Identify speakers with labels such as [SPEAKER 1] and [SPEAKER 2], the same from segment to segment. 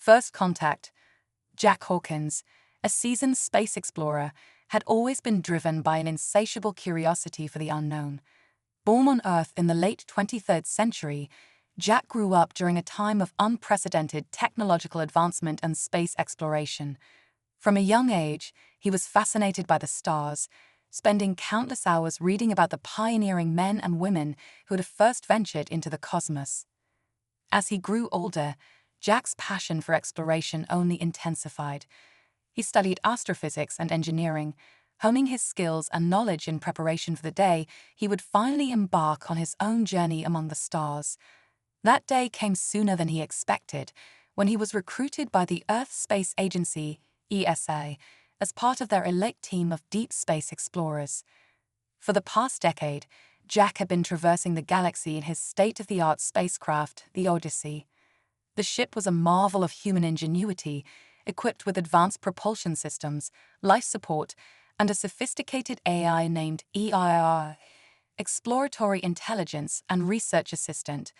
[SPEAKER 1] First contact. Jack Hawkins, a seasoned space explorer, had always been driven by an insatiable curiosity for the unknown. Born on Earth in the late 23rd century, Jack grew up during a time of unprecedented technological advancement and space exploration. From a young age, he was fascinated by the stars, spending countless hours reading about the pioneering men and women who had first ventured into the cosmos. As he grew older, Jack's passion for exploration only intensified. He studied astrophysics and engineering, honing his skills and knowledge in preparation for the day he would finally embark on his own journey among the stars. That day came sooner than he expected, when he was recruited by the Earth Space Agency, ESA, as part of their elite team of deep space explorers. For the past decade, Jack had been traversing the galaxy in his state-of-the-art spacecraft, the Odyssey. The ship was a marvel of human ingenuity, equipped with advanced propulsion systems, life support, and a sophisticated AI named EIR, Exploratory Intelligence and Research Assistant.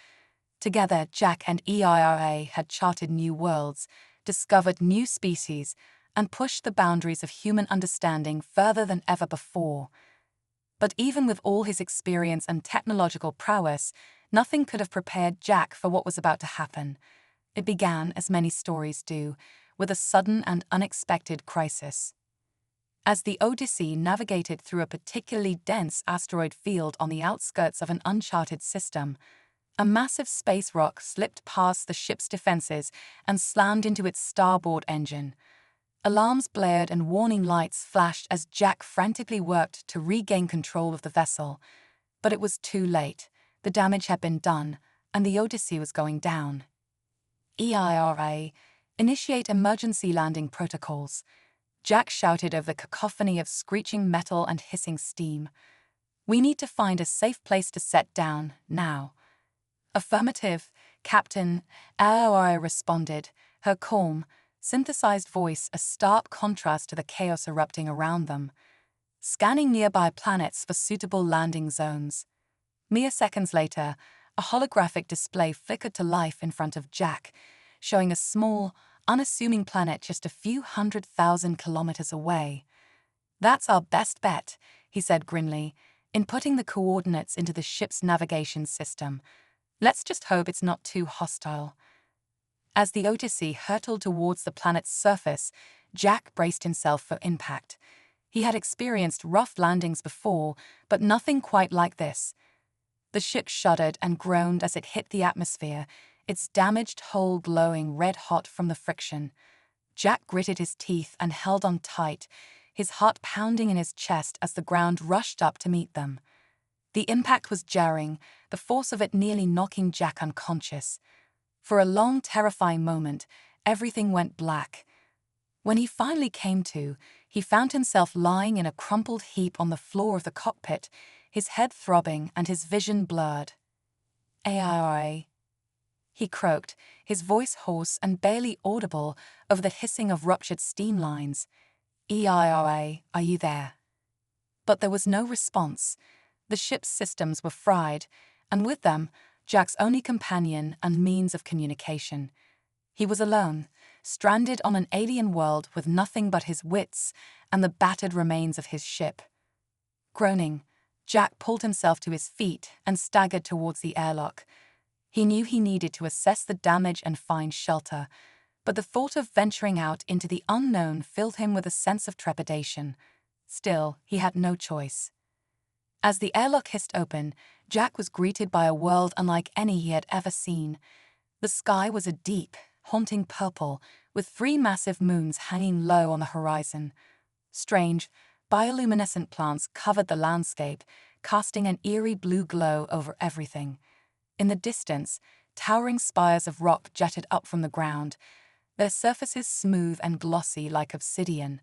[SPEAKER 1] Together, Jack and EIRA had charted new worlds, discovered new species, and pushed the boundaries of human understanding further than ever before. But even with all his experience and technological prowess, nothing could have prepared Jack for what was about to happen. It began, as many stories do, with a sudden and unexpected crisis. As the Odyssey navigated through a particularly dense asteroid field on the outskirts of an uncharted system, a massive space rock slipped past the ship's defenses and slammed into its starboard engine. Alarms blared and warning lights flashed as Jack frantically worked to regain control of the vessel. But it was too late. The damage had been done, and the Odyssey was going down. EIRA, initiate emergency landing protocols. Jack shouted over the cacophony of screeching metal and hissing steam. We need to find a safe place to set down, now. Affirmative, Captain, EIRA responded, her calm, synthesized voice a stark contrast to the chaos erupting around them. Scanning nearby planets for suitable landing zones. Mere seconds later, a holographic display flickered to life in front of Jack, showing a small, unassuming planet just a few 100,000 kilometers away. That's our best bet, he said grimly, inputting the coordinates into the ship's navigation system. Let's just hope it's not too hostile. As the Odyssey hurtled towards the planet's surface, Jack braced himself for impact. He had experienced rough landings before, but nothing quite like this. The ship shuddered and groaned as it hit the atmosphere, its damaged hull glowing red-hot from the friction. Jack gritted his teeth and held on tight, his heart pounding in his chest as the ground rushed up to meet them. The impact was jarring, the force of it nearly knocking Jack unconscious. For a long, terrifying moment, everything went black. When he finally came to, he found himself lying in a crumpled heap on the floor of the cockpit, his head throbbing and his vision blurred. "AIRA," he croaked, his voice hoarse and barely audible over the hissing of ruptured steam lines. "EIRA, are you there?" But there was no response. The ship's systems were fried, and with them, Jack's only companion and means of communication. He was alone, stranded on an alien world with nothing but his wits and the battered remains of his ship. Groaning, Jack pulled himself to his feet and staggered towards the airlock. He knew he needed to assess the damage and find shelter, but the thought of venturing out into the unknown filled him with a sense of trepidation. Still, he had no choice. As the airlock hissed open, Jack was greeted by a world unlike any he had ever seen. The sky was a deep, haunting purple, with 3 massive moons hanging low on the horizon. Strange, bioluminescent plants covered the landscape, casting an eerie blue glow over everything. In the distance, towering spires of rock jutted up from the ground, their surfaces smooth and glossy like obsidian.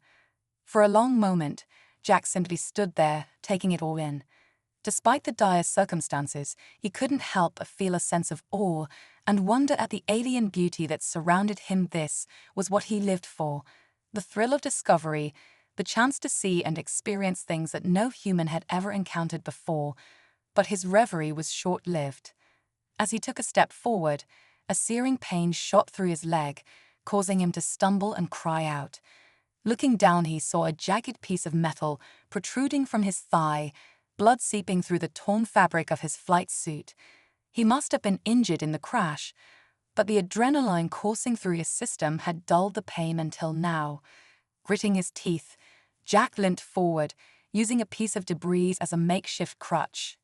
[SPEAKER 1] For a long moment, Jack simply stood there, taking it all in. Despite the dire circumstances, he couldn't help but feel a sense of awe and wonder at the alien beauty that surrounded him. This was what he lived for, the thrill of discovery, the chance to see and experience things that no human had ever encountered before. But his reverie was short-lived. As he took a step forward, a searing pain shot through his leg, causing him to stumble and cry out. Looking down, he saw a jagged piece of metal protruding from his thigh, blood seeping through the torn fabric of his flight suit. He must have been injured in the crash, but the adrenaline coursing through his system had dulled the pain until now. Gritting his teeth, Jack limped forward, using a piece of debris as a makeshift crutch.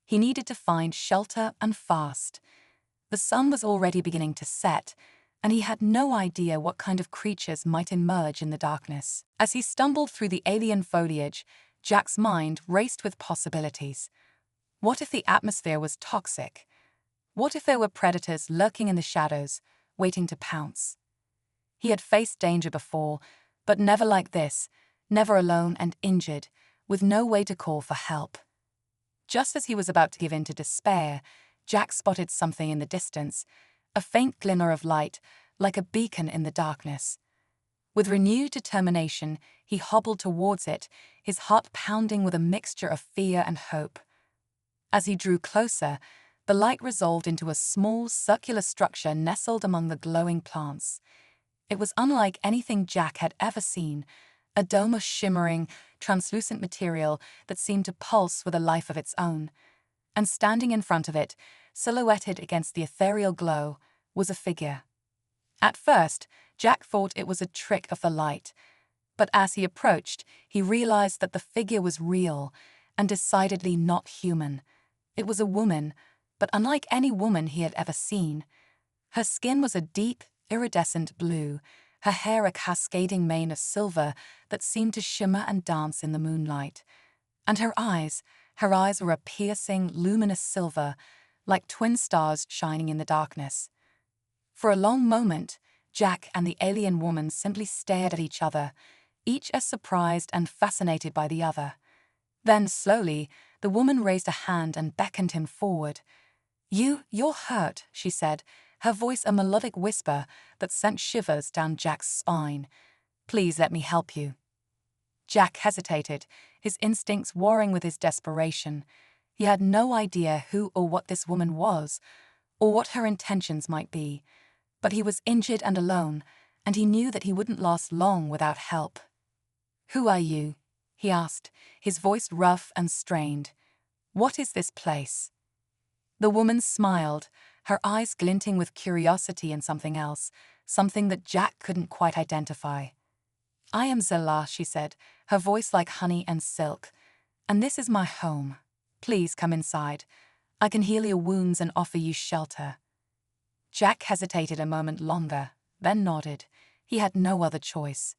[SPEAKER 1] He needed to find shelter and fast. The sun was already beginning to set, and he had no idea what kind of creatures might emerge in the darkness. As he stumbled through the alien foliage, Jack's mind raced with possibilities. What if the atmosphere was toxic? What if there were predators lurking in the shadows, waiting to pounce? He had faced danger before, but never like this, never alone and injured, with no way to call for help. Just as he was about to give in to despair, Jack spotted something in the distance, a faint glimmer of light, like a beacon in the darkness. With renewed determination, he hobbled towards it, his heart pounding with a mixture of fear and hope. As he drew closer, the light resolved into a small, circular structure nestled among the glowing plants. It was unlike anything Jack had ever seen, a dome of shimmering, translucent material that seemed to pulse with a life of its own. And standing in front of it, silhouetted against the ethereal glow, was a figure. At first, Jack thought it was a trick of the light, but as he approached, he realized that the figure was real and decidedly not human. It was a woman, but unlike any woman he had ever seen. Her skin was a deep, iridescent blue, her hair a cascading mane of silver that seemed to shimmer and dance in the moonlight. And her eyes were a piercing, luminous silver, like twin stars shining in the darkness. For a long moment, Jack and the alien woman simply stared at each other, each as surprised and fascinated by the other. Then, slowly, the woman raised a hand and beckoned him forward. You're hurt," she said, her voice a melodic whisper that sent shivers down Jack's spine. "Please let me help you." Jack hesitated, his instincts warring with his desperation. He had no idea who or what this woman was, or what her intentions might be. But he was injured and alone, and he knew that he wouldn't last long without help. "Who are you?" he asked, his voice rough and strained. "What is this place?" The woman smiled, her eyes glinting with curiosity and something else, something that Jack couldn't quite identify. "I am Zillah," she said, her voice like honey and silk, "and this is my home. Please come inside. I can heal your wounds and offer you shelter." Jack hesitated a moment longer, then nodded. He had no other choice.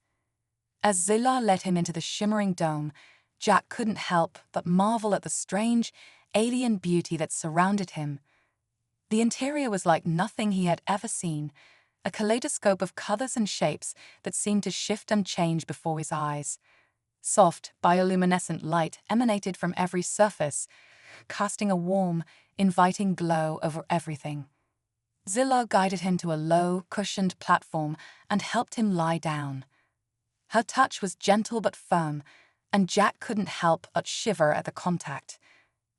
[SPEAKER 1] As Zillah led him into the shimmering dome, Jack couldn't help but marvel at the strange, alien beauty that surrounded him. The interior was like nothing he had ever seen, a kaleidoscope of colors and shapes that seemed to shift and change before his eyes. Soft, bioluminescent light emanated from every surface, casting a warm, inviting glow over everything. Zillah guided him to a low, cushioned platform and helped him lie down. Her touch was gentle but firm, and Jack couldn't help but shiver at the contact.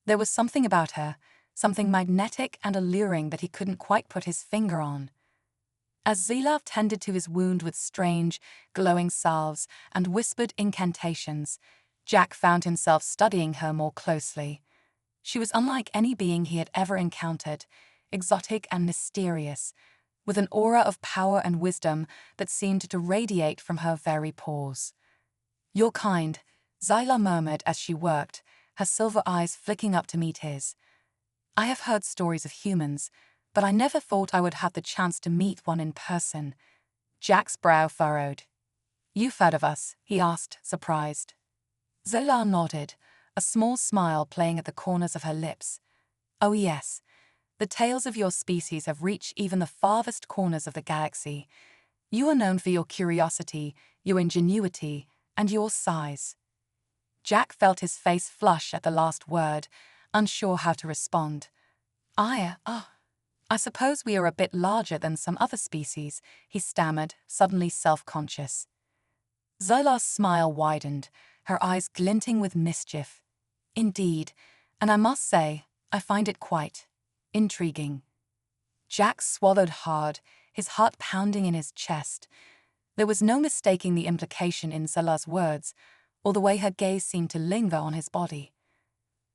[SPEAKER 1] There was something about her, something magnetic and alluring that he couldn't quite put his finger on. As Zillah tended to his wound with strange, glowing salves and whispered incantations, Jack found himself studying her more closely. She was unlike any being he had ever encountered, exotic and mysterious, with an aura of power and wisdom that seemed to radiate from her very pores. "You're kind," Zillah murmured as she worked, her silver eyes flicking up to meet his. "I have heard stories of humans, but I never thought I would have the chance to meet one in person." Jack's brow furrowed. "You've heard of us?" he asked, surprised. Zillah nodded, a small smile playing at the corners of her lips. "Oh yes. The tales of your species have reached even the farthest corners of the galaxy. You are known for your curiosity, your ingenuity, and your size." Jack felt his face flush at the last word, unsure how to respond. I suppose we are a bit larger than some other species," he stammered, suddenly self-conscious. Zillah's smile widened, her eyes glinting with mischief. "Indeed, and I must say, I find it quite intriguing." Jack swallowed hard, his heart pounding in his chest. There was no mistaking the implication in Zillah's words, or the way her gaze seemed to linger on his body.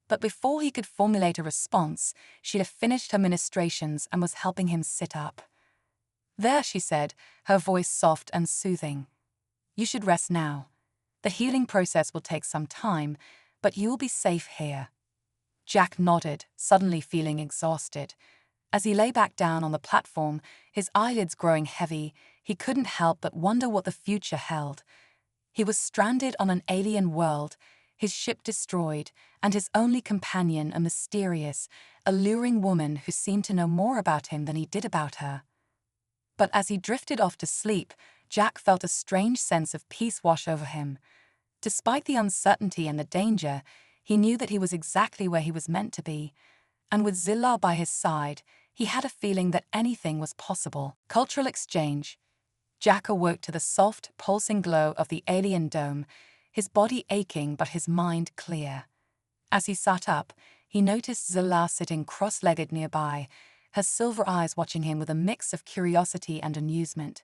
[SPEAKER 1] But before he could formulate a response, she'd have finished her ministrations and was helping him sit up. "There," she said, her voice soft and soothing. "You should rest now. The healing process will take some time, but you'll be safe here." Jack nodded, suddenly feeling exhausted. As he lay back down on the platform, his eyelids growing heavy, he couldn't help but wonder what the future held. He was stranded on an alien world, his ship destroyed, and his only companion a mysterious, alluring woman who seemed to know more about him than he did about her. But as he drifted off to sleep, Jack felt a strange sense of peace wash over him. Despite the uncertainty and the danger, he knew that he was exactly where he was meant to be, and with Zillah by his side, he had a feeling that anything was possible. Cultural exchange. Jack awoke to the soft, pulsing glow of the alien dome, his body aching but his mind clear. As he sat up, he noticed Zillah sitting cross-legged nearby, her silver eyes watching him with a mix of curiosity and amusement.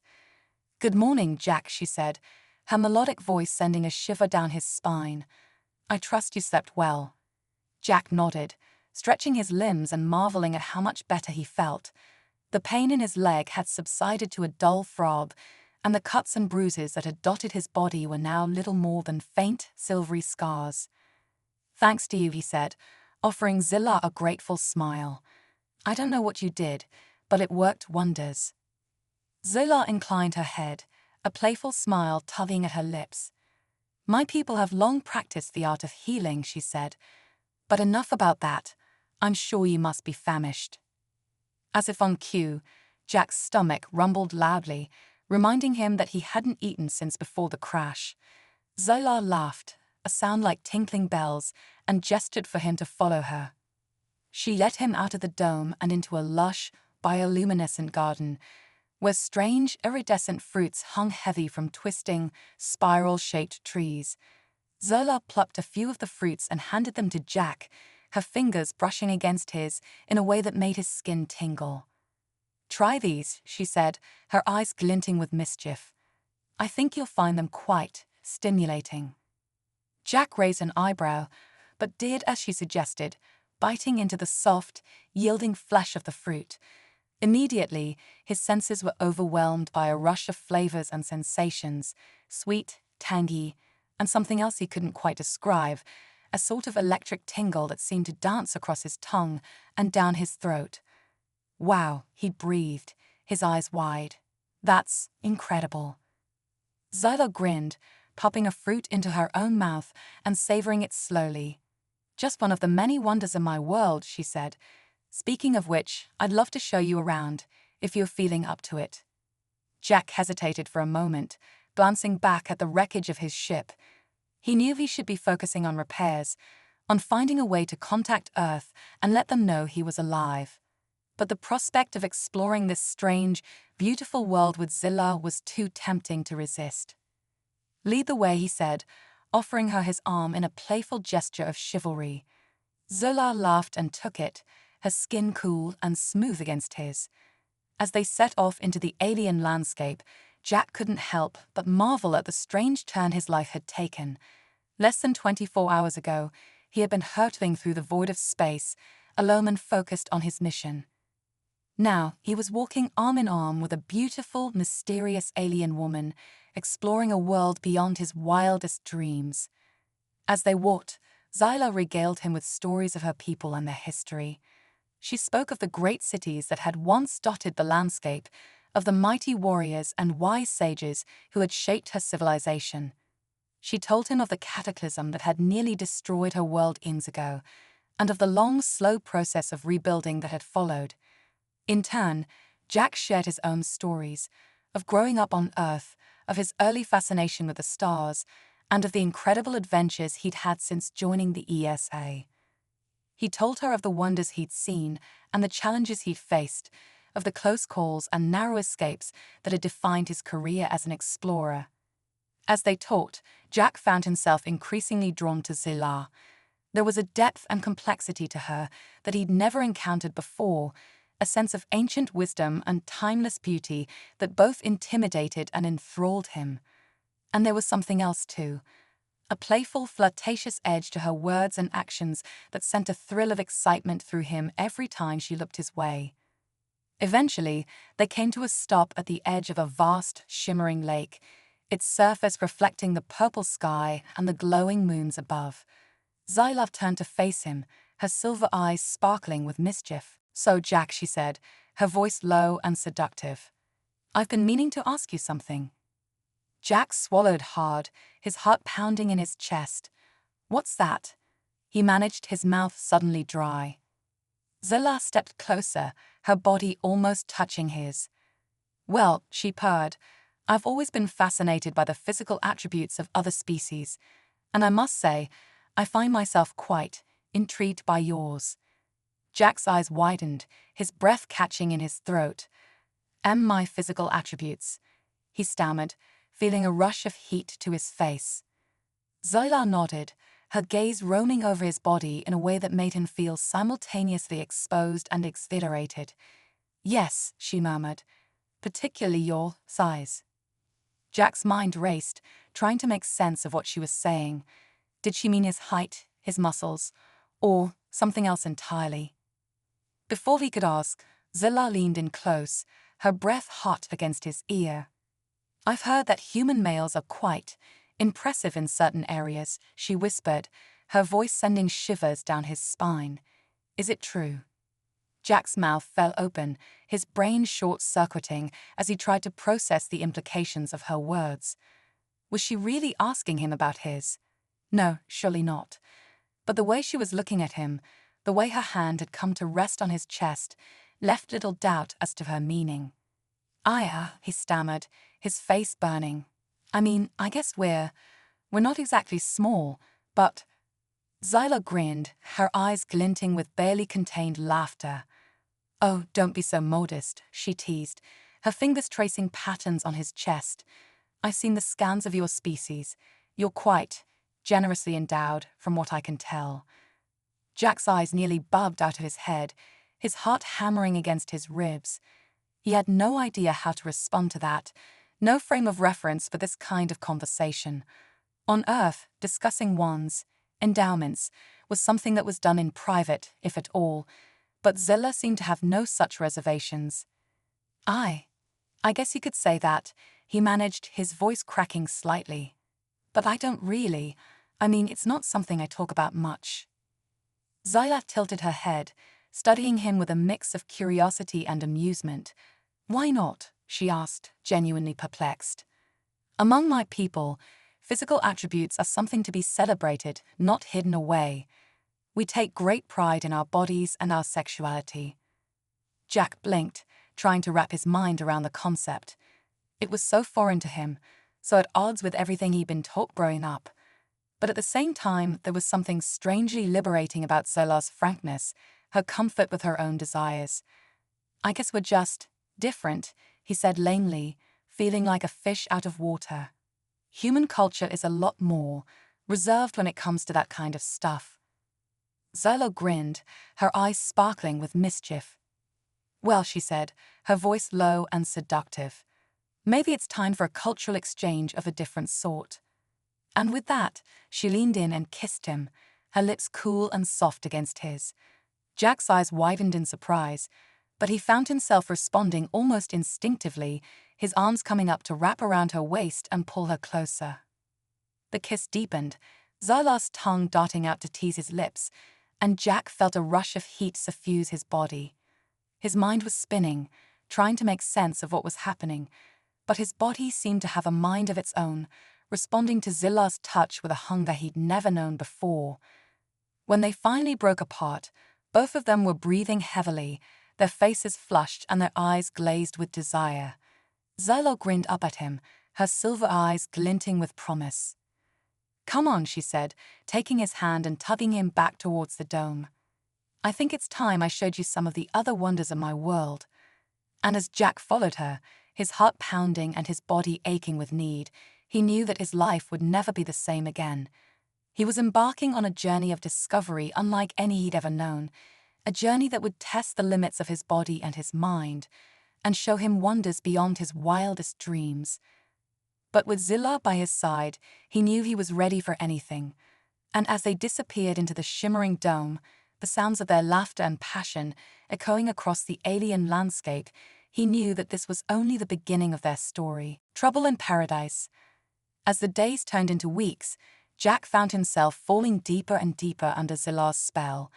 [SPEAKER 1] "Good morning, Jack," she said, her melodic voice sending a shiver down his spine. "I trust you slept well." Jack nodded, stretching his limbs and marveling at how much better he felt. The pain in his leg had subsided to a dull throb, and the cuts and bruises that had dotted his body were now little more than faint, silvery scars. "Thanks to you," he said, offering Zillah a grateful smile. "I don't know what you did, but it worked wonders." Zillah inclined her head, a playful smile tugging at her lips. "My people have long practiced the art of healing," she said. "But enough about that. I'm sure you must be famished." As if on cue, Jack's stomach rumbled loudly, reminding him that he hadn't eaten since before the crash. Zillah laughed, a sound like tinkling bells, and gestured for him to follow her. She led him out of the dome and into a lush, bioluminescent garden, where strange, iridescent fruits hung heavy from twisting, spiral-shaped trees. Zillah plucked a few of the fruits and handed them to Jack, her fingers brushing against his in a way that made his skin tingle. "Try these," she said, her eyes glinting with mischief. "I think you'll find them quite stimulating." Jack raised an eyebrow, but did as she suggested, biting into the soft, yielding flesh of the fruit. Immediately, his senses were overwhelmed by a rush of flavors and sensations, sweet, tangy, and something else he couldn't quite describe, a sort of electric tingle that seemed to dance across his tongue and down his throat. "Wow," he breathed, his eyes wide. "That's incredible." Zillah grinned, popping a fruit into her own mouth and savoring it slowly. "Just one of the many wonders of my world," she said. "Speaking of which, I'd love to show you around, if you're feeling up to it." Jack hesitated for a moment, glancing back at the wreckage of his ship. He knew he should be focusing on repairs, on finding a way to contact Earth and let them know he was alive. But the prospect of exploring this strange, beautiful world with Zillah was too tempting to resist. "Lead the way," he said, offering her his arm in a playful gesture of chivalry. Zillah laughed and took it, her skin cool and smooth against his. As they set off into the alien landscape, Jack couldn't help but marvel at the strange turn his life had taken. Less than 24 hours ago, he had been hurtling through the void of space, alone and focused on his mission. Now, he was walking arm in arm with a beautiful, mysterious alien woman, exploring a world beyond his wildest dreams. As they walked, Zillah regaled him with stories of her people and their history. She spoke of the great cities that had once dotted the landscape, of the mighty warriors and wise sages who had shaped her civilization. She told him of the cataclysm that had nearly destroyed her world eons ago, and of the long, slow process of rebuilding that had followed. In turn, Jack shared his own stories, of growing up on Earth, of his early fascination with the stars, and of the incredible adventures he'd had since joining the ESA. He told her of the wonders he'd seen and the challenges he'd faced, of the close calls and narrow escapes that had defined his career as an explorer. As they talked, Jack found himself increasingly drawn to Zillah. There was a depth and complexity to her that he'd never encountered before, a sense of ancient wisdom and timeless beauty that both intimidated and enthralled him. And there was something else too. A playful, flirtatious edge to her words and actions that sent a thrill of excitement through him every time she looked his way. Eventually, they came to a stop at the edge of a vast, shimmering lake, its surface reflecting the purple sky and the glowing moons above. Zilaf turned to face him, her silver eyes sparkling with mischief. "So, Jack," she said, her voice low and seductive, "I've been meaning to ask you something." Jack swallowed hard, his heart pounding in his chest. "What's that?" He managed, his mouth suddenly dry. Zilaf stepped closer, her body almost touching his. "Well," she purred, "I've always been fascinated by the physical attributes of other species, and I must say, I find myself quite intrigued by yours." Jack's eyes widened, his breath catching in his throat. "My physical attributes," he stammered, feeling a rush of heat to his face. Zilaf nodded, her gaze roaming over his body in a way that made him feel simultaneously exposed and exhilarated. "Yes," she murmured, "particularly your size." Jack's mind raced, trying to make sense of what she was saying. Did she mean his height, his muscles, or something else entirely? Before he could ask, Zilaf leaned in close, her breath hot against his ear. "I've heard that human males are quite impressive in certain areas," she whispered, her voice sending shivers down his spine. "Is it true?" Jack's mouth fell open, his brain short-circuiting as he tried to process the implications of her words. Was she really asking him about his? No, surely not. But the way she was looking at him, the way her hand had come to rest on his chest, left little doubt as to her meaning. He stammered, his face burning. "I mean, I guess we're not exactly small, but—" Zilaf grinned, her eyes glinting with barely contained laughter. "Oh, don't be so modest," she teased, her fingers tracing patterns on his chest. "I've seen the scans of your species. You're quite generously endowed, from what I can tell." Jack's eyes nearly bugged out of his head, his heart hammering against his ribs. He had no idea how to respond to that, no frame of reference for this kind of conversation. On Earth, discussing one's endowments was something that was done in private, if at all, but Zilaf seemed to have no such reservations. I guess you could say that," he managed, his voice cracking slightly. "But I don't really. I mean, it's not something I talk about much." Zilaf tilted her head, studying him with a mix of curiosity and amusement. "Why not?" she asked, genuinely perplexed. "Among my people, physical attributes are something to be celebrated, not hidden away. We take great pride in our bodies and our sexuality." Jack blinked, trying to wrap his mind around the concept. It was so foreign to him, so at odds with everything he'd been taught growing up. But at the same time, there was something strangely liberating about Zilaf's frankness, her comfort with her own desires. "I guess we're just different," he said lamely, feeling like a fish out of water. "Human culture is a lot more reserved when it comes to that kind of stuff." Zilaf grinned, her eyes sparkling with mischief. "Well," she said, her voice low and seductive, "maybe it's time for a cultural exchange of a different sort." And with that, she leaned in and kissed him, her lips cool and soft against his. Jack's eyes widened in surprise, but he found himself responding almost instinctively, his arms coming up to wrap around her waist and pull her closer. The kiss deepened, Zilaf's tongue darting out to tease his lips, and Jack felt a rush of heat suffuse his body. His mind was spinning, trying to make sense of what was happening, but his body seemed to have a mind of its own, responding to Zilaf's touch with a hunger he'd never known before. When they finally broke apart, both of them were breathing heavily, their faces flushed and their eyes glazed with desire. Zilaf grinned up at him, her silver eyes glinting with promise. "Come on," she said, taking his hand and tugging him back towards the dome. "I think it's time I showed you some of the other wonders of my world." And as Jack followed her, his heart pounding and his body aching with need, he knew that his life would never be the same again. He was embarking on a journey of discovery unlike any he'd ever known, a journey that would test the limits of his body and his mind, and show him wonders beyond his wildest dreams. But with Zillah by his side, he knew he was ready for anything, and as they disappeared into the shimmering dome, the sounds of their laughter and passion echoing across the alien landscape, he knew that this was only the beginning of their story. Trouble in Paradise. As the days turned into weeks, Jack found himself falling deeper and deeper under Zillah's spell.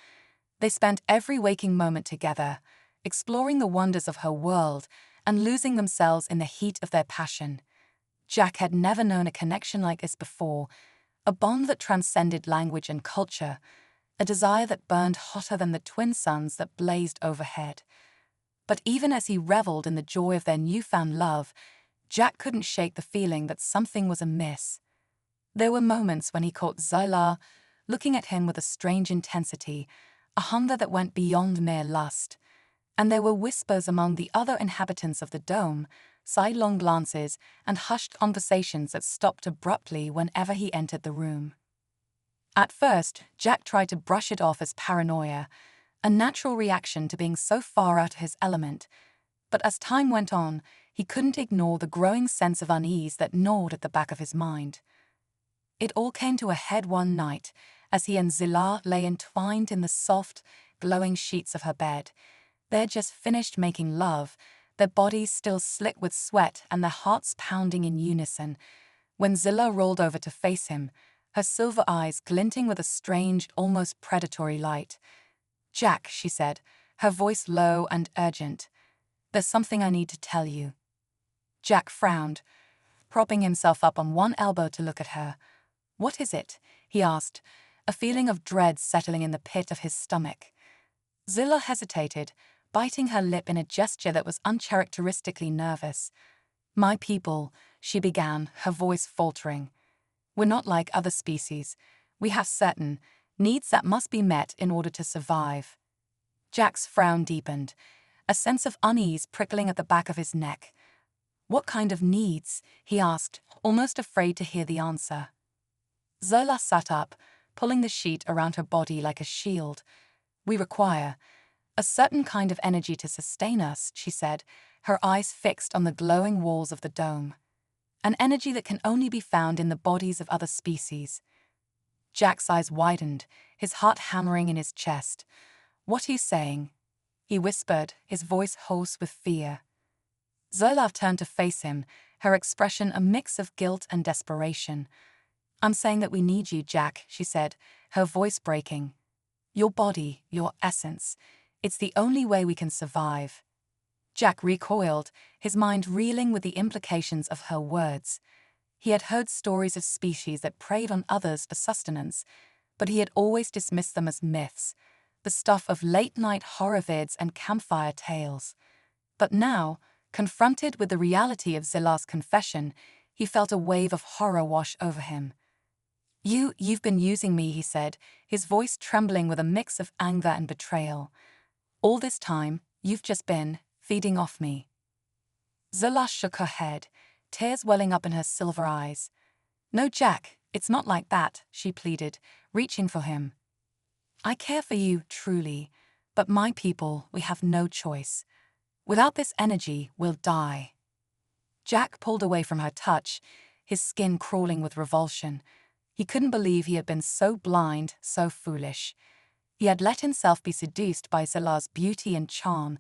[SPEAKER 1] They spent every waking moment together, exploring the wonders of her world and losing themselves in the heat of their passion. Jack had never known a connection like this before, a bond that transcended language and culture, a desire that burned hotter than the twin suns that blazed overhead. But even as he reveled in the joy of their newfound love, Jack couldn't shake the feeling that something was amiss. There were moments when he caught Zillah looking at him with a strange intensity, a hunger that went beyond mere lust. And there were whispers among the other inhabitants of the dome, sidelong glances, and hushed conversations that stopped abruptly whenever he entered the room. At first, Jack tried to brush it off as paranoia, a natural reaction to being so far out of his element. But as time went on, he couldn't ignore the growing sense of unease that gnawed at the back of his mind. It all came to a head one night, as he and Zillah lay entwined in the soft, glowing sheets of her bed. They had just finished making love, their bodies still slick with sweat and their hearts pounding in unison, when Zillah rolled over to face him, her silver eyes glinting with a strange, almost predatory light. "Jack," she said, her voice low and urgent, "there's something I need to tell you." Jack frowned, propping himself up on one elbow to look at her. "What is it?" he asked, a feeling of dread settling in the pit of his stomach. Zillah hesitated, biting her lip in a gesture that was uncharacteristically nervous. "My people," she began, her voice faltering. "We're not like other species. We have certain needs that must be met in order to survive." Jack's frown deepened, a sense of unease prickling at the back of his neck. "What kind of needs?" he asked, almost afraid to hear the answer. Zillah sat up, pulling the sheet around her body like a shield. "We require a certain kind of energy to sustain us," she said, her eyes fixed on the glowing walls of the dome. "An energy that can only be found in the bodies of other species." Jack's eyes widened, his heart hammering in his chest. "What are you saying?" he whispered, his voice hoarse with fear. Zillah turned to face him, her expression a mix of guilt and desperation. "I'm saying that we need you, Jack," she said, her voice breaking. "Your body, your essence. It's the only way we can survive." Jack recoiled, his mind reeling with the implications of her words. He had heard stories of species that preyed on others for sustenance, but he had always dismissed them as myths, the stuff of late-night horror vids and campfire tales. But now, confronted with the reality of Zillah's confession, he felt a wave of horror wash over him. You've been using me," he said, his voice trembling with a mix of anger and betrayal. "All this time, you've just been feeding off me." Zillah shook her head, tears welling up in her silver eyes. "No, Jack, it's not like that," she pleaded, reaching for him. "I care for you, truly, but my people, we have no choice. Without this energy, we'll die." Jack pulled away from her touch, his skin crawling with revulsion. He couldn't believe he had been so blind, so foolish. He had let himself be seduced by Zillah's beauty and charm,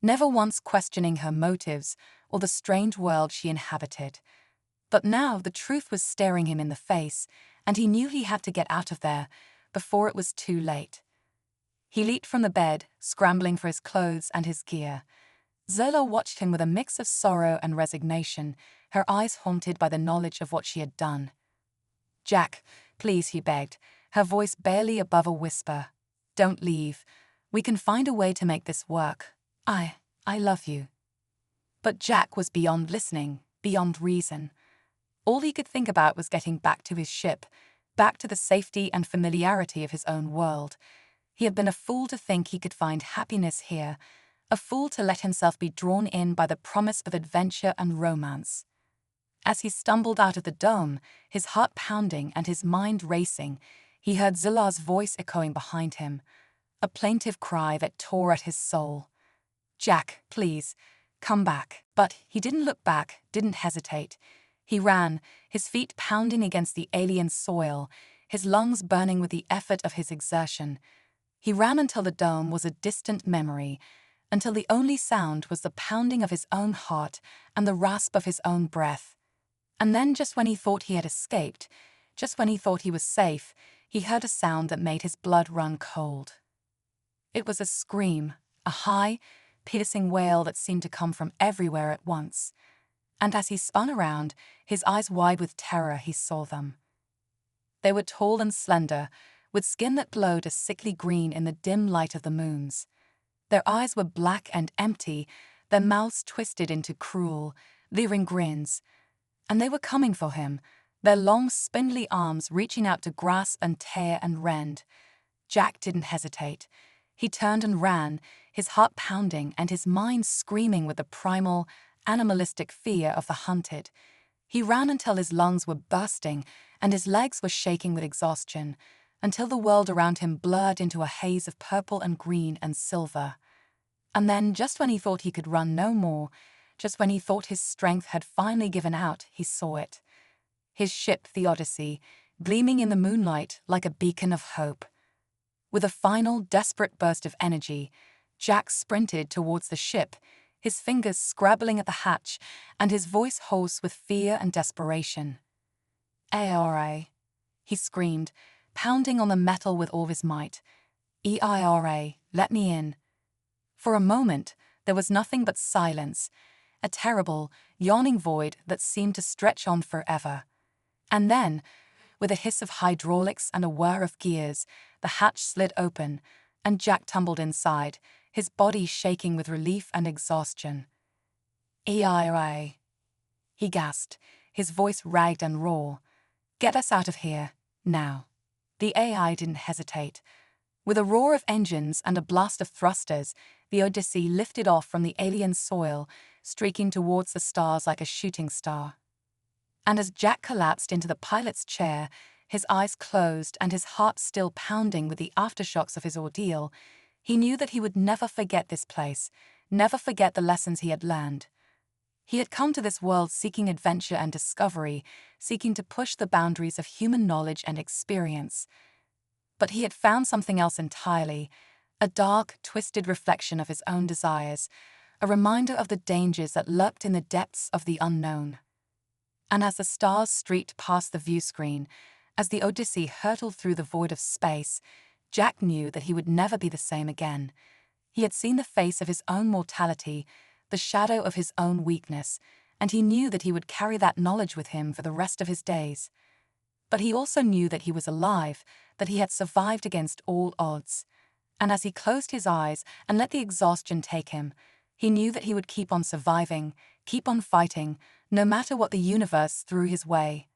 [SPEAKER 1] never once questioning her motives or the strange world she inhabited. But now the truth was staring him in the face, and he knew he had to get out of there before it was too late. He leaped from the bed, scrambling for his clothes and his gear. Zillah watched him with a mix of sorrow and resignation, her eyes haunted by the knowledge of what she had done. "Jack, please," he begged, her voice barely above a whisper. "Don't leave. We can find a way to make this work. I love you." But Jack was beyond listening, beyond reason. All he could think about was getting back to his ship, back to the safety and familiarity of his own world. He had been a fool to think he could find happiness here, a fool to let himself be drawn in by the promise of adventure and romance. As he stumbled out of the dome, his heart pounding and his mind racing, he heard Zillah's voice echoing behind him. a plaintive cry that tore at his soul. "Jack, please, come back." But he didn't look back, didn't hesitate. He ran, his feet pounding against the alien soil, his lungs burning with the effort of his exertion. He ran until the dome was a distant memory, until the only sound was the pounding of his own heart and the rasp of his own breath. And then, just when he thought he had escaped, just when he thought he was safe, he heard a sound that made his blood run cold. It was a scream, a high, piercing wail that seemed to come from everywhere at once. And as he spun around, his eyes wide with terror, he saw them. They were tall and slender, with skin that glowed a sickly green in the dim light of the moons. Their eyes were black and empty, their mouths twisted into cruel, leering grins. And they were coming for him, their long, spindly arms reaching out to grasp and tear and rend. Jack didn't hesitate. He turned and ran, his heart pounding and his mind screaming with the primal, animalistic fear of the hunted. He ran until his lungs were bursting and his legs were shaking with exhaustion, until the world around him blurred into a haze of purple and green and silver. And then, just when he thought he could run no more, just when he thought his strength had finally given out, he saw it. His ship, the Odyssey, gleaming in the moonlight like a beacon of hope. With a final, desperate burst of energy, Jack sprinted towards the ship, his fingers scrabbling at the hatch and his voice hoarse with fear and desperation. "EIRA," he screamed, pounding on the metal with all his might. "EIRA, let me in." For a moment, there was nothing but silence, a terrible, yawning void that seemed to stretch on forever. And then, with a hiss of hydraulics and a whir of gears, the hatch slid open, and Jack tumbled inside, his body shaking with relief and exhaustion. "EIRA," he gasped, his voice ragged and raw. "Get us out of here, now." The AI didn't hesitate. With a roar of engines and a blast of thrusters, the Odyssey lifted off from the alien soil, streaking towards the stars like a shooting star. And as Jack collapsed into the pilot's chair, his eyes closed and his heart still pounding with the aftershocks of his ordeal, he knew that he would never forget this place, never forget the lessons he had learned. He had come to this world seeking adventure and discovery, seeking to push the boundaries of human knowledge and experience. But he had found something else entirely, a dark, twisted reflection of his own desires, a reminder of the dangers that lurked in the depths of the unknown. And as the stars streaked past the view screen, as the Odyssey hurtled through the void of space, Jack knew that he would never be the same again. He had seen the face of his own mortality, the shadow of his own weakness, and he knew that he would carry that knowledge with him for the rest of his days. But he also knew that he was alive, that he had survived against all odds. And as he closed his eyes and let the exhaustion take him, he knew that he would keep on surviving, keep on fighting, no matter what the universe threw his way.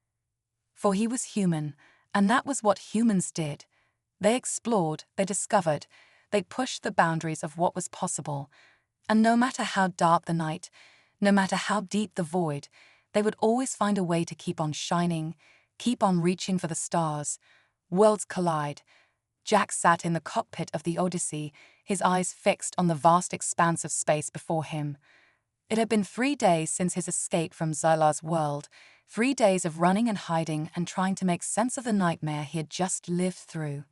[SPEAKER 1] For he was human, and that was what humans did. They explored, they discovered, they pushed the boundaries of what was possible. And no matter how dark the night, no matter how deep the void, they would always find a way to keep on shining, keep on reaching for the stars. Worlds collide. Jack sat in the cockpit of the Odyssey, his eyes fixed on the vast expanse of space before him. It had been 3 days since his escape from Zylar's world, 3 days of running and hiding and trying to make sense of the nightmare he had just lived through.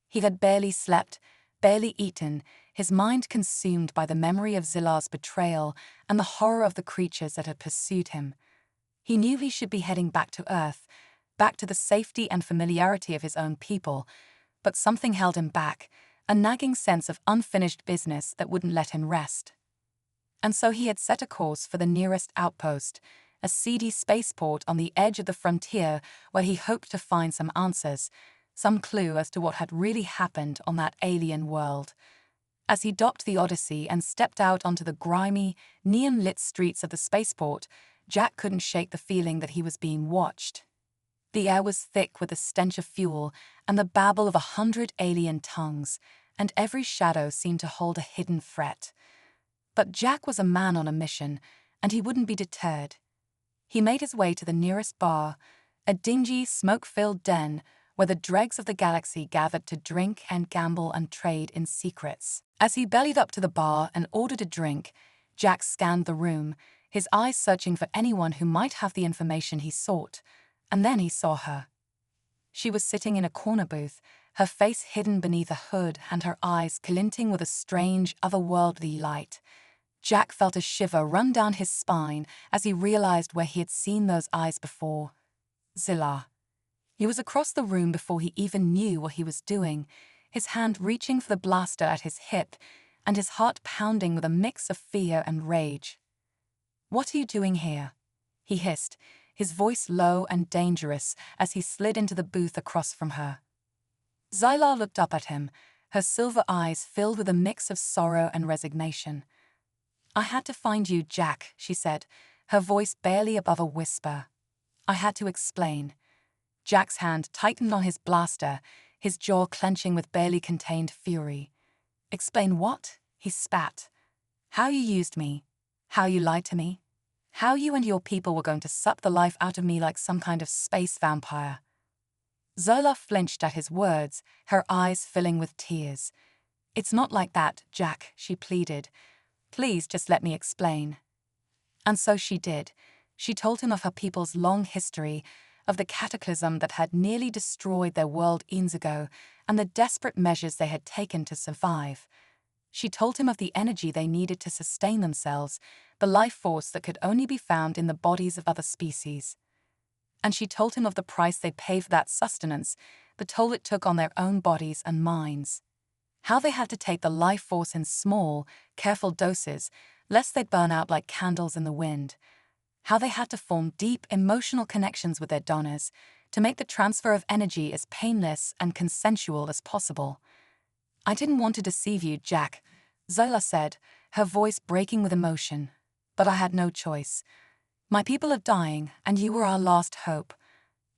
[SPEAKER 1] He had barely slept, barely eaten, his mind consumed by the memory of Zylar's betrayal and the horror of the creatures that had pursued him. He knew he should be heading back to Earth, back to the safety and familiarity of his own people, but something held him back, a nagging sense of unfinished business that wouldn't let him rest. And so he had set a course for the nearest outpost, a seedy spaceport on the edge of the frontier where he hoped to find some answers, some clue as to what had really happened on that alien world. As he docked the Odyssey and stepped out onto the grimy, neon-lit streets of the spaceport, Jack couldn't shake the feeling that he was being watched. The air was thick with the stench of fuel and the babble of 100 alien tongues, and every shadow seemed to hold a hidden threat. But Jack was a man on a mission, and he wouldn't be deterred. He made his way to the nearest bar, a dingy, smoke-filled den where the dregs of the galaxy gathered to drink and gamble and trade in secrets. As he bellied up to the bar and ordered a drink, Jack scanned the room, his eyes searching for anyone who might have the information he sought, and then he saw her. She was sitting in a corner booth, her face hidden beneath a hood and her eyes glinting with a strange, otherworldly light. Jack felt a shiver run down his spine as he realized where he had seen those eyes before. Zillah. He was across the room before he even knew what he was doing, his hand reaching for the blaster at his hip and his heart pounding with a mix of fear and rage. "What are you doing here?" he hissed, his voice low and dangerous as he slid into the booth across from her. Zillah looked up at him, her silver eyes filled with a mix of sorrow and resignation. "I had to find you, Jack," she said, her voice barely above a whisper. "I had to explain." Jack's hand tightened on his blaster, his jaw clenching with barely contained fury. "Explain what?" he spat. "How you used me. How you lied to me. How you and your people were going to suck the life out of me like some kind of space vampire." Zola flinched at his words, her eyes filling with tears. "It's not like that, Jack," she pleaded. "Please just let me explain." And so she did. She told him of her people's long history, of the cataclysm that had nearly destroyed their world eons ago, and the desperate measures they had taken to survive. She told him of the energy they needed to sustain themselves, the life force that could only be found in the bodies of other species. And she told him of the price they paid for that sustenance, the toll it took on their own bodies and minds. How they had to take the life force in small, careful doses, lest they'd burn out like candles in the wind. How they had to form deep emotional connections with their donors to make the transfer of energy as painless and consensual as possible. "I didn't want to deceive you, Jack," Zola said, her voice breaking with emotion. "But I had no choice. My people are dying, and you were our last hope.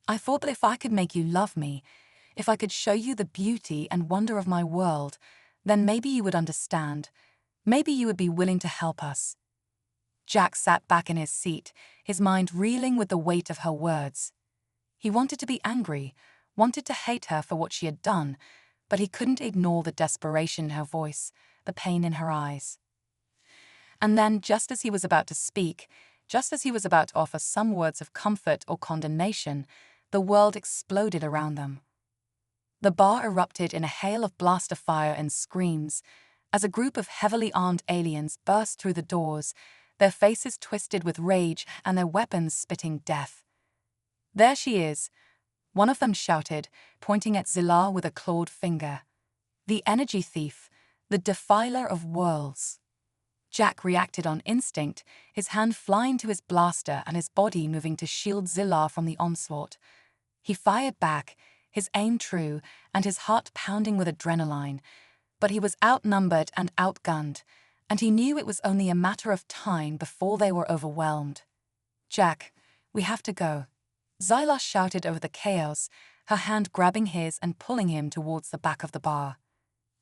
[SPEAKER 1] I thought that if I could make you love me, if I could show you the beauty and wonder of my world, then maybe you would understand. Maybe you would be willing to help us." Jack sat back in his seat, his mind reeling with the weight of her words. He wanted to be angry, wanted to hate her for what she had done, but he couldn't ignore the desperation in her voice, the pain in her eyes. And then, just as he was about to speak, just as he was about to offer some words of comfort or condemnation, the world exploded around them. The bar erupted in a hail of blaster fire and screams, as a group of heavily armed aliens burst through the doors, their faces twisted with rage and their weapons spitting death. "There she is," one of them shouted, pointing at Zillah with a clawed finger. "The energy thief, the defiler of worlds." Jack reacted on instinct, his hand flying to his blaster and his body moving to shield Zillah from the onslaught. He fired back, his aim true and his heart pounding with adrenaline, but he was outnumbered and outgunned, and he knew it was only a matter of time before they were overwhelmed. "Jack, we have to go," Zyla shouted over the chaos, her hand grabbing his and pulling him towards the back of the bar.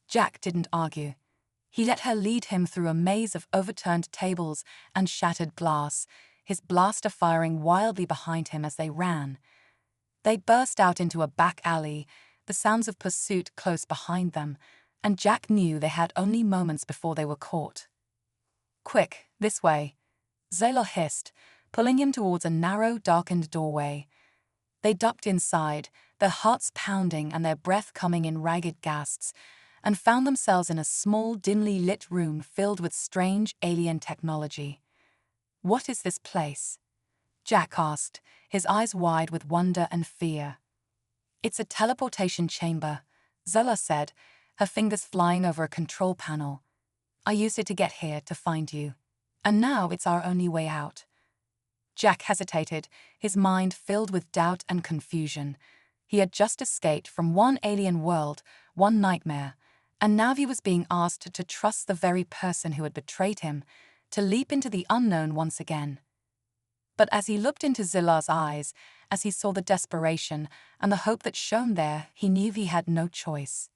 [SPEAKER 1] Jack didn't argue. He let her lead him through a maze of overturned tables and shattered glass, his blaster firing wildly behind him as they ran. They burst out into a back alley, the sounds of pursuit close behind them, and Jack knew they had only moments before they were caught. "Quick, this way," Zayla hissed, pulling him towards a narrow, darkened doorway. They ducked inside, their hearts pounding and their breath coming in ragged gasps, and found themselves in a small, dimly lit room filled with strange alien technology. "What is this place?" Jack asked, his eyes wide with wonder and fear. "It's a teleportation chamber," Zella said, her fingers flying over a control panel. "I used it to get here, to find you. And now it's our only way out." Jack hesitated, his mind filled with doubt and confusion. He had just escaped from one alien world, one nightmare, and now he was being asked to trust the very person who had betrayed him, to leap into the unknown once again. But as he looked into Zilla's eyes, as he saw the desperation and the hope that shone there, he knew he had no choice.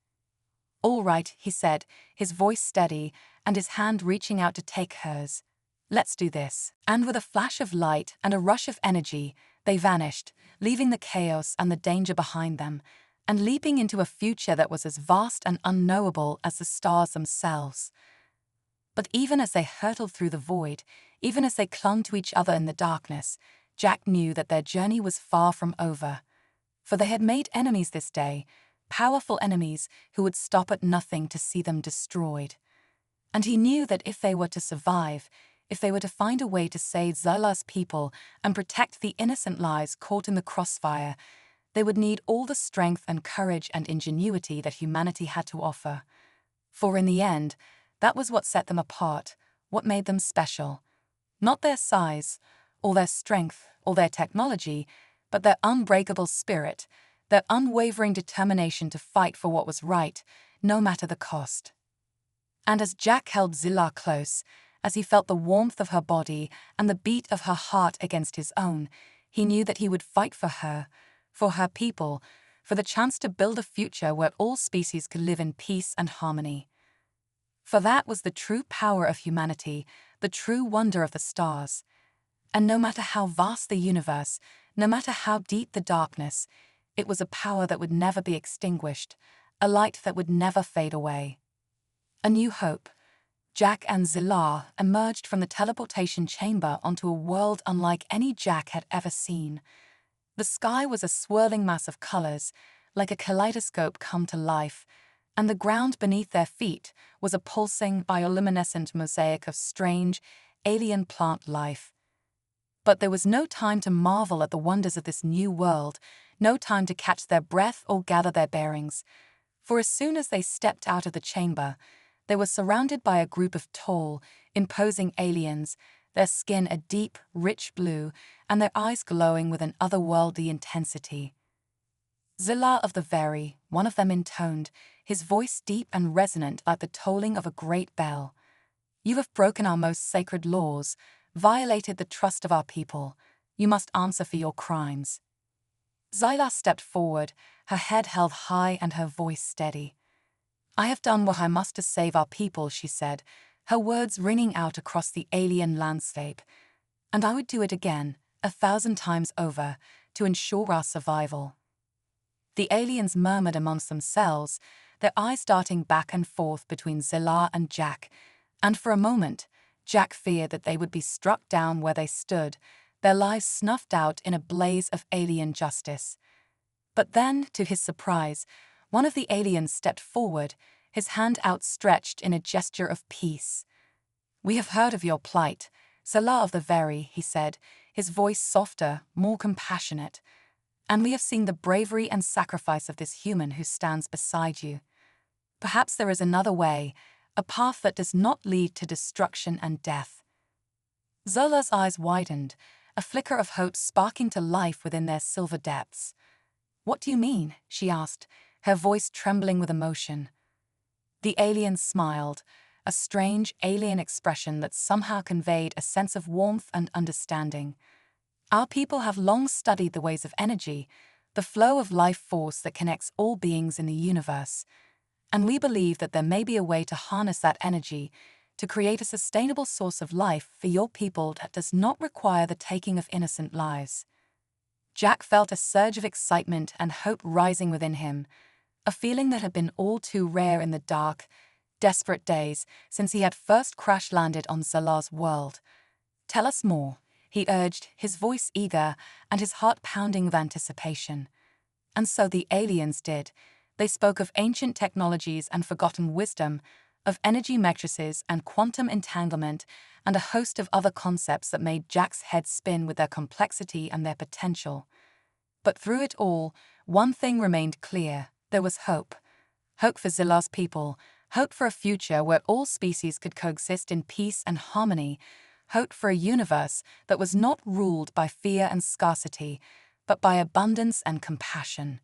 [SPEAKER 1] "All right," he said, his voice steady and his hand reaching out to take hers. "Let's do this." And with a flash of light and a rush of energy, they vanished, leaving the chaos and the danger behind them, and leaping into a future that was as vast and unknowable as the stars themselves. But even as they hurtled through the void, even as they clung to each other in the darkness, Jack knew that their journey was far from over. For they had made enemies this day, powerful enemies who would stop at nothing to see them destroyed. And he knew that if they were to survive, if they were to find a way to save Zilah's people and protect the innocent lives caught in the crossfire, they would need all the strength and courage and ingenuity that humanity had to offer. For in the end, that was what set them apart, what made them special. Not their size, or their strength, or their technology, but their unbreakable spirit, their unwavering determination to fight for what was right, no matter the cost. And as Jack held Zilah close, as he felt the warmth of her body and the beat of her heart against his own, he knew that he would fight for her people, for the chance to build a future where all species could live in peace and harmony. For that was the true power of humanity, the true wonder of the stars. And no matter how vast the universe, no matter how deep the darkness, it was a power that would never be extinguished, a light that would never fade away. A new hope. Jack and Zilah emerged from the teleportation chamber onto a world unlike any Jack had ever seen. The sky was a swirling mass of colors, like a kaleidoscope come to life, and the ground beneath their feet was a pulsing, bioluminescent mosaic of strange, alien plant life. But there was no time to marvel at the wonders of this new world, no time to catch their breath or gather their bearings. For as soon as they stepped out of the chamber, they were surrounded by a group of tall, imposing aliens, their skin a deep, rich blue, and their eyes glowing with an otherworldly intensity. Zilah of the Very, one of them intoned, his voice deep and resonant like the tolling of a great bell. "You have broken our most sacred laws, violated the trust of our people. You must answer for your crimes." Zilah stepped forward, her head held high and her voice steady. "I have done what I must to save our people," she said, her words ringing out across the alien landscape. "And I would do it again, 1,000 times over, to ensure our survival." The aliens murmured amongst themselves, their eyes darting back and forth between Zilah and Jack, and for a moment, Jack feared that they would be struck down where they stood, their lives snuffed out in a blaze of alien justice. But then, to his surprise, one of the aliens stepped forward, his hand outstretched in a gesture of peace. "We have heard of your plight, Zilah of the Very," he said, his voice softer, more compassionate. "And we have seen the bravery and sacrifice of this human who stands beside you. Perhaps there is another way, a path that does not lead to destruction and death." Zolah's eyes widened, a flicker of hope sparking to life within their silver depths. "What do you mean?" she asked, her voice trembling with emotion. The alien smiled, a strange alien expression that somehow conveyed a sense of warmth and understanding. "Our people have long studied the ways of energy, the flow of life force that connects all beings in the universe. And we believe that there may be a way to harness that energy, to create a sustainable source of life for your people that does not require the taking of innocent lives." Jack felt a surge of excitement and hope rising within him, a feeling that had been all too rare in the dark, desperate days since he had first crash-landed on Zilah's world. "Tell us more," he urged, his voice eager and his heart pounding with anticipation. And so the aliens did. They spoke of ancient technologies and forgotten wisdom, of energy matrices and quantum entanglement, and a host of other concepts that made Jack's head spin with their complexity and their potential. But through it all, one thing remained clear: there was hope. Hope for Zilah's people, hope for a future where all species could coexist in peace and harmony, hope for a universe that was not ruled by fear and scarcity, but by abundance and compassion.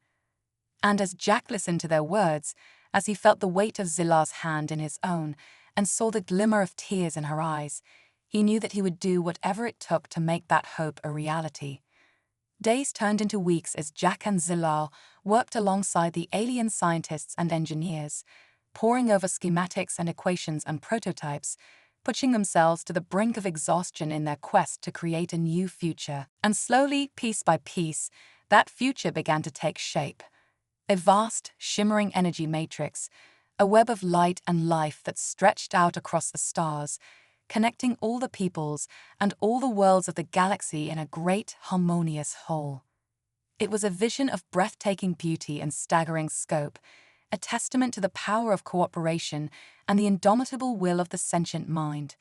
[SPEAKER 1] And as Jack listened to their words, as he felt the weight of Zilah's hand in his own and saw the glimmer of tears in her eyes, he knew that he would do whatever it took to make that hope a reality. Days turned into weeks as Jack and Zilah worked alongside the alien scientists and engineers, poring over schematics and equations and prototypes, pushing themselves to the brink of exhaustion in their quest to create a new future. And slowly, piece by piece, that future began to take shape. A vast, shimmering energy matrix, a web of light and life that stretched out across the stars, connecting all the peoples and all the worlds of the galaxy in a great, harmonious whole. It was a vision of breathtaking beauty and staggering scope, a testament to the power of cooperation and the indomitable will of the sentient mind.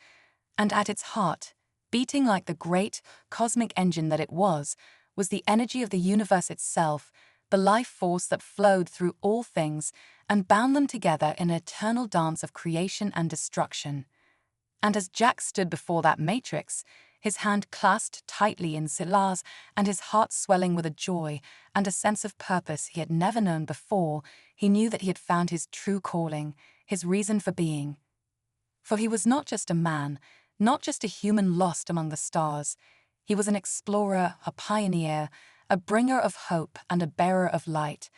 [SPEAKER 1] And at its heart, beating like the great, cosmic engine that it was the energy of the universe itself, the life force that flowed through all things and bound them together in an eternal dance of creation and destruction. And as Jack stood before that matrix, his hand clasped tightly in Zillah's and his heart swelling with a joy and a sense of purpose he had never known before, he knew that he had found his true calling, his reason for being. For he was not just a man, not just a human lost among the stars. He was an explorer, a pioneer, a bringer of hope and a bearer of light.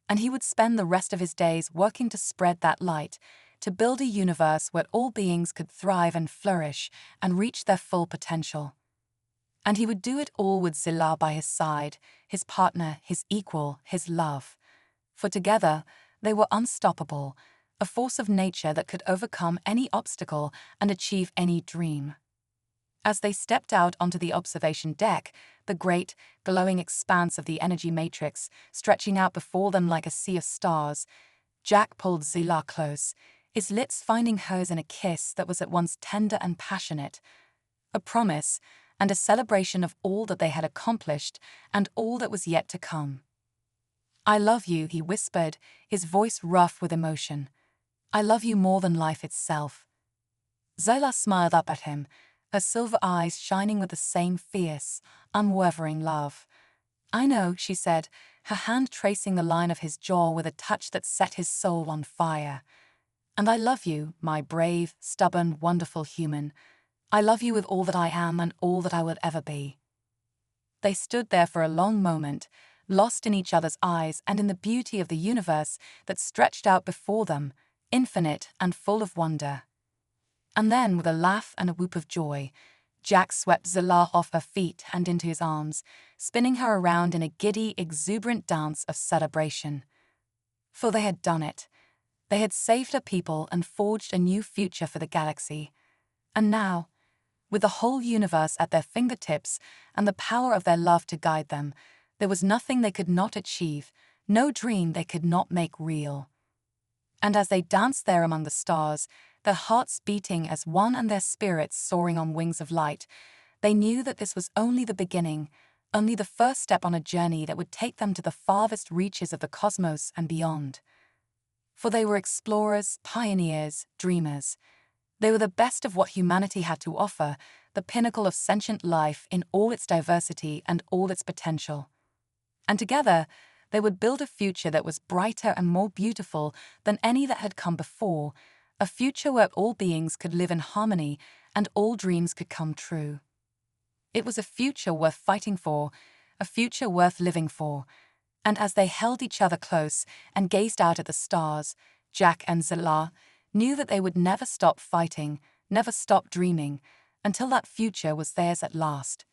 [SPEAKER 1] And he would spend the rest of his days working to spread that light, to build a universe where all beings could thrive and flourish and reach their full potential. And he would do it all with Zillah by his side, his partner, his equal, his love. For together, they were unstoppable, a force of nature that could overcome any obstacle and achieve any dream. As they stepped out onto the observation deck, the great, glowing expanse of the energy matrix stretching out before them like a sea of stars, Jack pulled Zillah close, his lips finding hers in a kiss that was at once tender and passionate, a promise and a celebration of all that they had accomplished and all that was yet to come. "I love you," he whispered, his voice rough with emotion. "I love you more than life itself." Zillah smiled up at him, her silver eyes shining with the same fierce, unwavering love. "I know," she said, her hand tracing the line of his jaw with a touch that set his soul on fire. "And I love you, my brave, stubborn, wonderful human. I love you with all that I am and all that I will ever be." They stood there for a long moment, lost in each other's eyes and in the beauty of the universe that stretched out before them, infinite and full of wonder. And then, with a laugh and a whoop of joy, Jack swept Zillah off her feet and into his arms, spinning her around in a giddy, exuberant dance of celebration. For they had done it. They had saved a people and forged a new future for the galaxy. And now, with the whole universe at their fingertips and the power of their love to guide them, there was nothing they could not achieve, no dream they could not make real. And as they danced there among the stars, their hearts beating as one and their spirits soaring on wings of light, they knew that this was only the beginning, only the first step on a journey that would take them to the farthest reaches of the cosmos and beyond. For they were explorers, pioneers, dreamers. They were the best of what humanity had to offer, the pinnacle of sentient life in all its diversity and all its potential. And together, they would build a future that was brighter and more beautiful than any that had come before, a future where all beings could live in harmony and all dreams could come true. It was a future worth fighting for, a future worth living for. And as they held each other close and gazed out at the stars, Jack and Zillah knew that they would never stop fighting, never stop dreaming, until that future was theirs at last.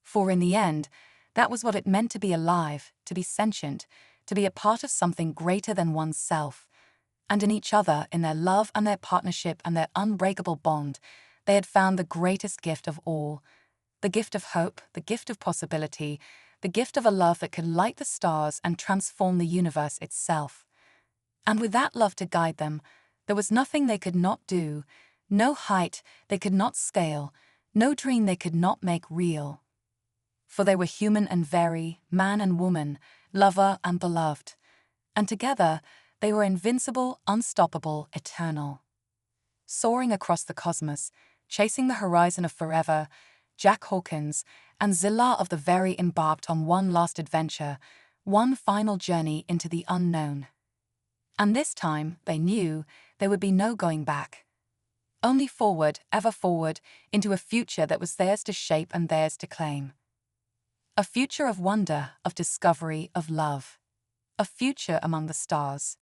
[SPEAKER 1] For in the end, that was what it meant to be alive, to be sentient, to be a part of something greater than oneself. And in each other, in their love and their partnership and their unbreakable bond, they had found the greatest gift of all, the gift of hope, the gift of possibility, the gift of a love that could light the stars and transform the universe itself. And with that love to guide them, there was nothing they could not do, no height they could not scale, no dream they could not make real. For they were human and very, man and woman, lover and beloved. And together, they were invincible, unstoppable, eternal. Soaring across the cosmos, chasing the horizon of forever, Jack Hawkins and Zillah of the Very embarked on one last adventure, one final journey into the unknown. And this time, they knew, there would be no going back. Only forward, ever forward, into a future that was theirs to shape and theirs to claim. A future of wonder, of discovery, of love. A future among the stars.